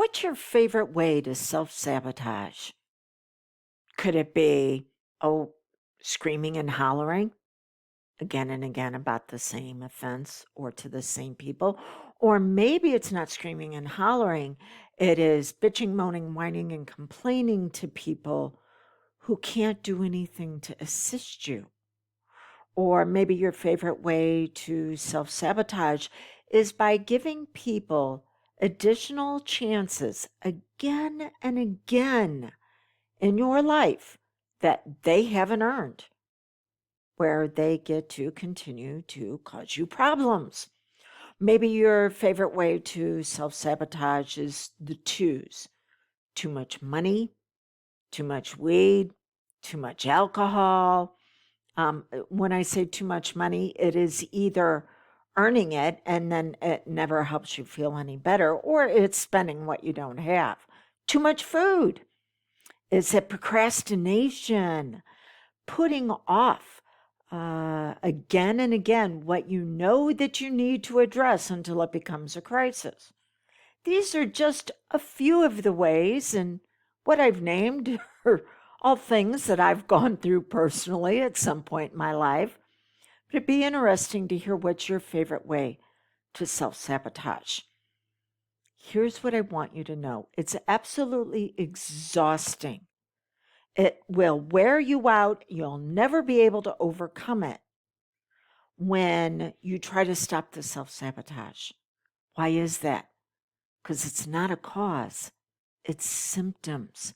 what's your favorite way to self-sabotage? Could it be, oh, screaming and hollering again and again about the same offense or to the same people? Or maybe it's not screaming and hollering, it is bitching, moaning, whining, and complaining to people who can't do anything to assist you. Or maybe your favorite way to self sabotage is by giving people additional chances again and again in your life that they haven't earned, where they get to continue to cause you problems. Maybe your favorite way to self sabotage is the twos: too much money, too much weed, too much alcohol. When I say too much money, it is either earning it and then it never helps you feel any better, or it's spending what you don't have. Too much food. Is it procrastination? Putting off again and again what you know that you need to address until it becomes a crisis. These are just a few of the ways, and what I've named are all things that I've gone through personally at some point in my life. But it'd be interesting to hear what's your favorite way to self-sabotage. Here's what I want you to know. It's absolutely exhausting. It will wear you out. You'll never be able to overcome it when you try to stop the self-sabotage. Why is that? Because it's not a cause. It's symptoms.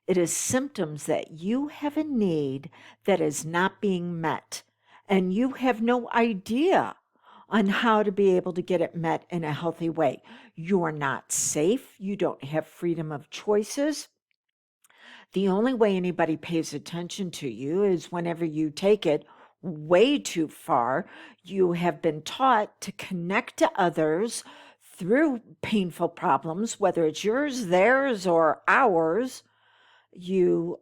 It is symptoms that you have a need that is not being met, and you have no idea on how to be able to get it met in a healthy way. You're not safe. You don't have freedom of choices. The only way anybody pays attention to you is whenever you take it way too far. You have been taught to connect to others through painful problems, whether it's yours, theirs, or ours. You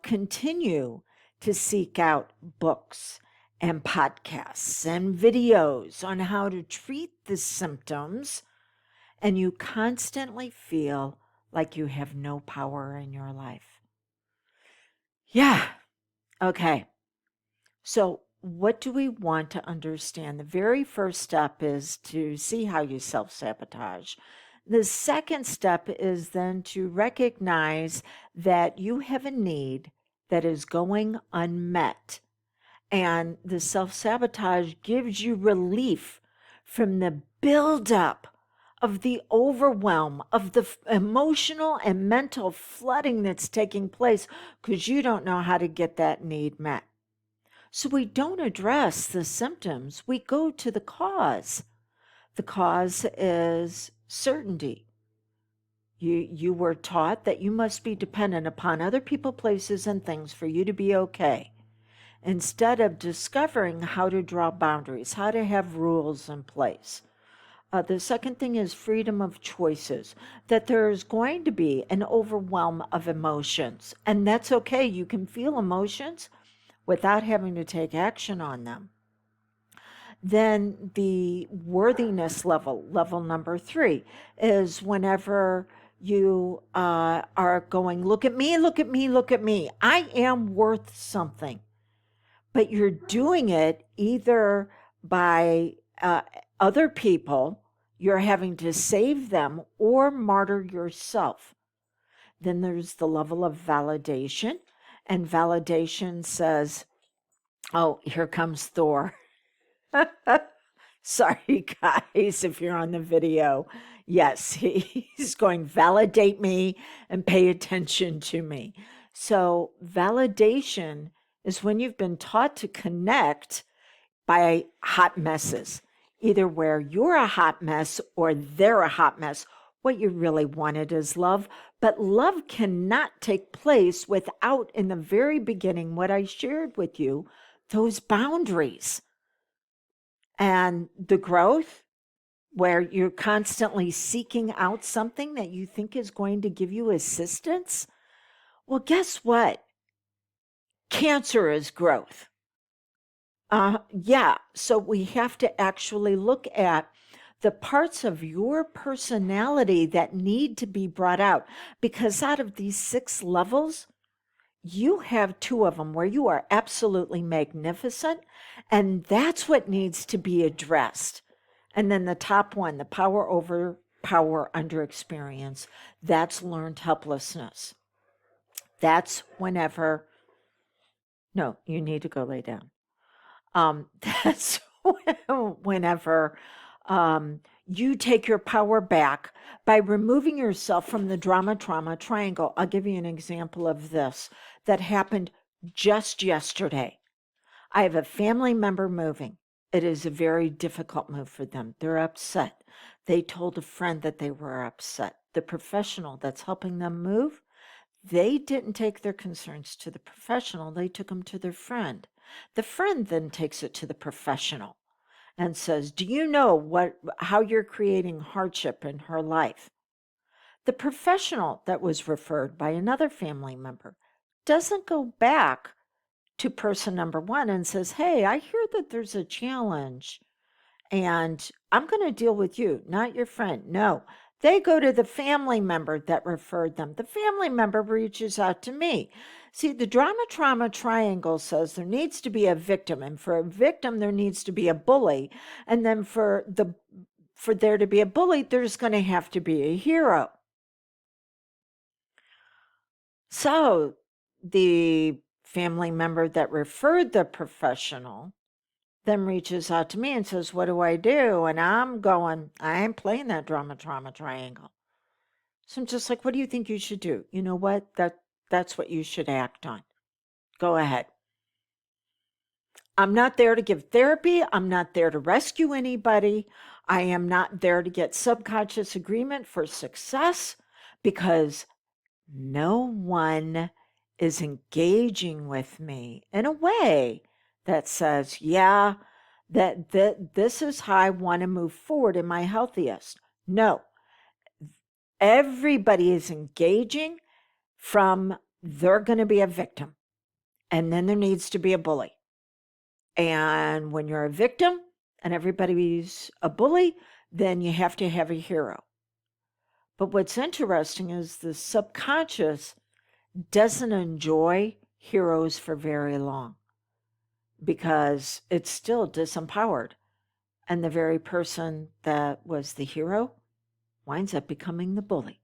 continue to seek out books and podcasts and videos on how to treat the symptoms, and you constantly feel like you have no power in your life. Yeah, okay. So, what do we want to understand? The very first step is to see how you self sabotage. The second step is then to recognize that you have a need that is going unmet. And the self sabotage gives you relief from the buildup of the overwhelm, of the emotional and mental flooding that's taking place because you don't know how to get that need met. So we don't address the symptoms, we go to the cause. The cause is certainty. You were taught that you must be dependent upon other people, places, and things for you to be okay, instead of discovering how to draw boundaries, how to have rules in place. The second thing is freedom of choices, that there's going to be an overwhelm of emotions, and that's okay. You can feel emotions without having to take action on them. Then the worthiness level, level number 3, is whenever you are going, look at me, look at me, look at me. I am worth something. But you're doing it either by other people, you're having to save them, or martyr yourself. Then there's the level of validation. And validation says, oh, here comes Thor. Sorry, guys, if you're on the video. Yes, he's going, validate me and pay attention to me. So validation is when you've been taught to connect by hot messes, either where you're a hot mess or they're a hot mess. What you really wanted is love, but love cannot take place without, in the very beginning, what I shared with you, those boundaries. And the growth, where you're constantly seeking out something that you think is going to give you assistance. Well, guess what? Cancer is growth. Yeah, so we have to actually look at the parts of your personality that need to be brought out. Because out of these 6 levels, you have 2 of them where you are absolutely magnificent, and that's what needs to be addressed. And then the top one, the power over power under experience, that's learned helplessness. That's whenever, no, you need to go lay down. That's whenever you take your power back by removing yourself from the drama trauma triangle. I'll give you an example of this that happened just yesterday. I have a family member moving. It is a very difficult move for them. They're upset. They told a friend that they were upset. The professional that's helping them move, they didn't take their concerns to the professional. They took them to their friend. The friend then takes it to the professional and says, do you know how you're creating hardship in her life? The professional that was referred by another family member doesn't go back to person number 1 and says, hey, I hear that there's a challenge and I'm going to deal with you, not your friend. No, they go to the family member that referred them. The family member reaches out to me. See, the drama trauma triangle says there needs to be a victim, and for a victim, there needs to be a bully. And then for there to be a bully, there's going to have to be a hero. So the family member that referred the professional then reaches out to me and says, what do I do? And I'm going, I ain't playing that drama trauma triangle. So I'm just like, what do you think you should do? You know what? That's what you should act on. Go ahead. I'm not there to give therapy. I'm not there to rescue anybody. I am not there to get subconscious agreement for success, because no one is engaging with me in a way that says, yeah, that this is how I want to move forward in my healthiest. No, everybody is engaging from they're going to be a victim, and then there needs to be a bully. And when you're a victim and everybody's a bully, then you have to have a hero. But what's interesting is the subconscious doesn't enjoy heroes for very long, because it's still disempowered. And the very person that was the hero winds up becoming the bully.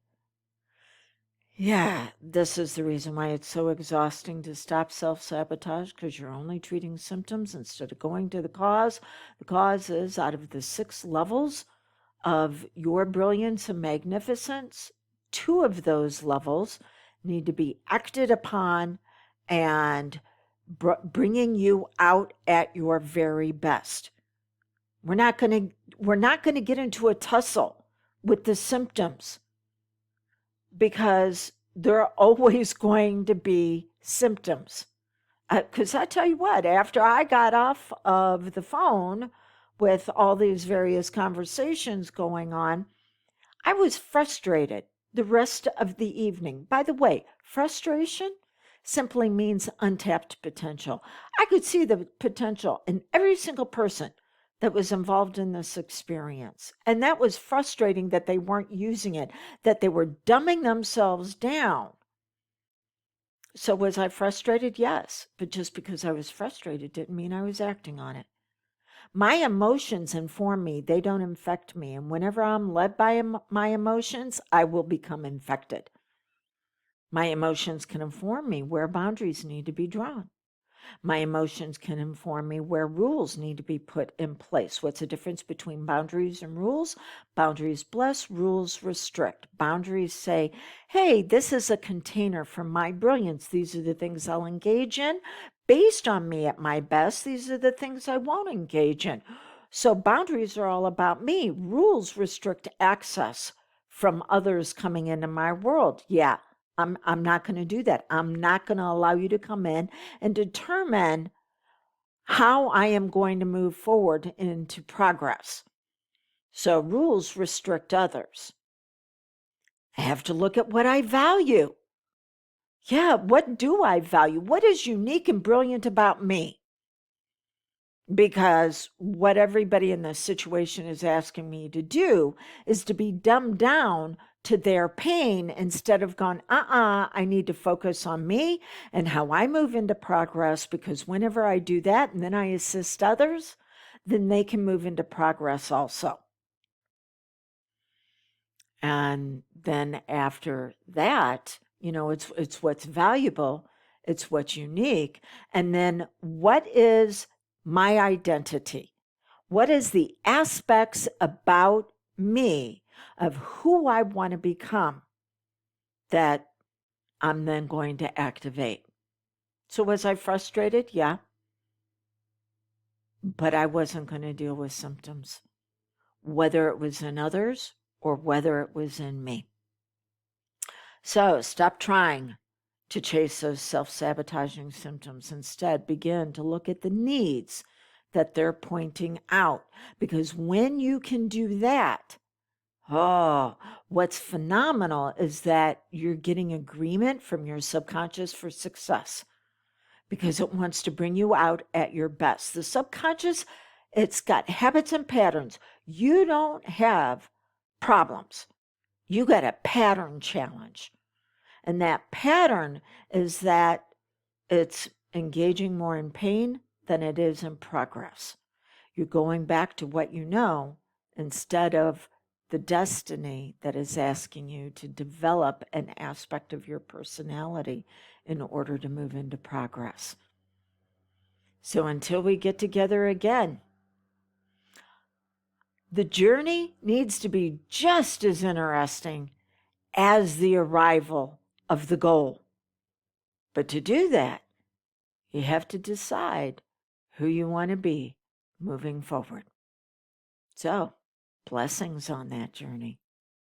Yeah, this is the reason why it's so exhausting to stop self-sabotage, because you're only treating symptoms instead of going to the cause. The cause is, out of the 6 levels of your brilliance and magnificence, 2 of those levels need to be acted upon and bringing you out at your very best. We're not going to get into a tussle with the symptoms, because there are always going to be symptoms. Because I tell you what, after I got off of the phone with all these various conversations going on, I was frustrated the rest of the evening. By the way, frustration simply means untapped potential. I could see the potential in every single person that was involved in this experience. And that was frustrating, that they weren't using it, that they were dumbing themselves down. So was I frustrated? Yes. But just because I was frustrated didn't mean I was acting on it. My emotions inform me. They don't infect me. And whenever I'm led by my emotions, I will become infected. My emotions can inform me where boundaries need to be drawn. My emotions can inform me where rules need to be put in place. What's the difference between boundaries and rules? Boundaries bless, rules restrict. Boundaries say, hey, this is a container for my brilliance. These are the things I'll engage in. Based on me at my best, these are the things I won't engage in. So boundaries are all about me. Rules restrict access from others coming into my world. Yeah. I'm not going to do that. I'm not going to allow you to come in and determine how I am going to move forward into progress. So rules restrict others. I have to look at what I value. Yeah, what do I value? What is unique and brilliant about me? because what everybody in this situation is asking me to do is to be dumbed down to their pain instead of going, I need to focus on me and how I move into progress, because whenever I do that and then I assist others, then they can move into progress also. And then after that, it's what's valuable, it's what's unique. And then what is my identity? What is the aspects about me of who I want to become that I'm then going to activate? So was I frustrated? Yeah. But I wasn't going to deal with symptoms, whether it was in others or whether it was in me. So stop trying to chase those self-sabotaging symptoms. Instead, begin to look at the needs that they're pointing out. Because when you can do that, what's phenomenal is that you're getting agreement from your subconscious for success, because it wants to bring you out at your best. The subconscious, it's got habits and patterns. You don't have problems. You got a pattern challenge. And that pattern is that it's engaging more in pain than it is in progress. You're going back to what you know instead of the destiny that is asking you to develop an aspect of your personality in order to move into progress. So until we get together again, the journey needs to be just as interesting as the arrival of the goal. But to do that, you have to decide who you want to be moving forward. So, blessings on that journey.